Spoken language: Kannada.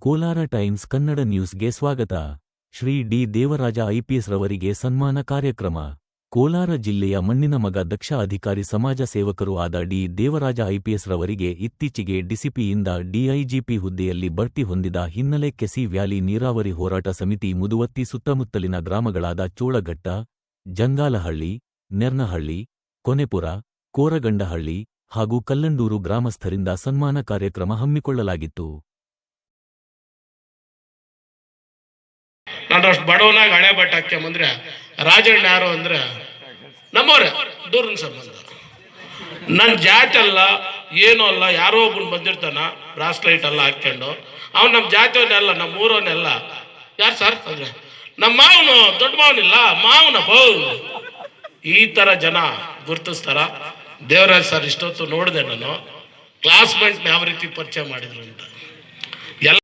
ಕೋಲಾರ ಟೈಮ್ಸ್ ಕನ್ನಡ ನ್ಯೂಸ್ಗೆ ಸ್ವಾಗತ. ಶ್ರೀ ಡಿ ದೇವರಾಜ ಐಪಿಎಸ್ ರವರಿಗೆ ಸನ್ಮಾನ ಕಾರ್ಯಕ್ರಮ. ಕೋಲಾರ ಜಿಲ್ಲೆಯ ಮಣ್ಣಿನ ಮಗ ದಕ್ಷ ಅಧಿಕಾರಿ ಸಮಾಜ ಸೇವಕರು ಆದ ಡಿ ದೇವರಾಜ ಐಪಿಎಸ್ ರವರಿಗೆ ಇತ್ತೀಚೆಗೆ ಡಿಸಿಪಿಯಿಂದ ಡಿಐಜಿಪಿ ಹುದ್ದೆಯಲ್ಲಿ ಬಡ್ತಿ ಹೊಂದಿದ ಹಿನ್ನೆಲೆ ಕೆಸಿ ವ್ಯಾಲಿ ನೀರಾವರಿ ಹೋರಾಟ ಸಮಿತಿ ಮುದುವತ್ತಿ ಸುತ್ತಮುತ್ತಲಿನ ಗ್ರಾಮಗಳಾದ ಚೋಳಘಟ್ಟ, ಜಂಗಾಲಹಳ್ಳಿ, ನೆರ್ನಹಳ್ಳಿ, ಕೊನೆಪುರ, ಕೋರಗಂಡಹಳ್ಳಿ ಹಾಗೂ ಕಲ್ಲಂಡೂರು ಗ್ರಾಮಸ್ಥರಿಂದ ಸನ್ಮಾನ ಕಾರ್ಯಕ್ರಮ ಹಮ್ಮಿಕೊಳ್ಳಲಾಗಿತ್ತು. ನಾನು ಅಷ್ಟು ಬಡವನಾಗ ಹಳೆ ಬಟ್ಟೆ ಹಾಕ್ಯಂಬಂದ್ರೆ ರಾಜಣ್ಣ ಯಾರು ಅಂದ್ರೆ ನಮ್ಮವ್ರೆ ದೂರನ ಸಂಬಂಧ. ನನ್ನ ಜಾತಿ ಅಲ್ಲ ಏನೂ ಅಲ್ಲ, ಯಾರೋ ಒಬ್ಬನು ಬಂದಿರ್ತಾನ ಬ್ರಾಸ್ಲೈಟ್ ಎಲ್ಲ ಹಾಕ್ಕೊಂಡು, ಅವ್ನು ನಮ್ಮ ಜಾತಿಯವನ್ನೆಲ್ಲ, ನಮ್ಮ ಊರವನ್ನೆಲ್ಲ. ಯಾರು ಸರ್ ಅಂದ್ರೆ ನಮ್ಮ ಮಾವನು, ದೊಡ್ಡ ಮಾವನಿಲ್ಲ ಮಾವನ ಬೌ, ಈ ಥರ ಜನ ಗುರುತಿಸ್ತಾರ. ದೇವರಾಜ್ ಸರ್ ಇಷ್ಟೊತ್ತು ನೋಡಿದೆ ನಾನು ಕ್ಲಾಸ್ಮೇಟ್ನ ಯಾವ ರೀತಿ ಪರಿಚಯ ಮಾಡಿದ್ರು ಅಂತ.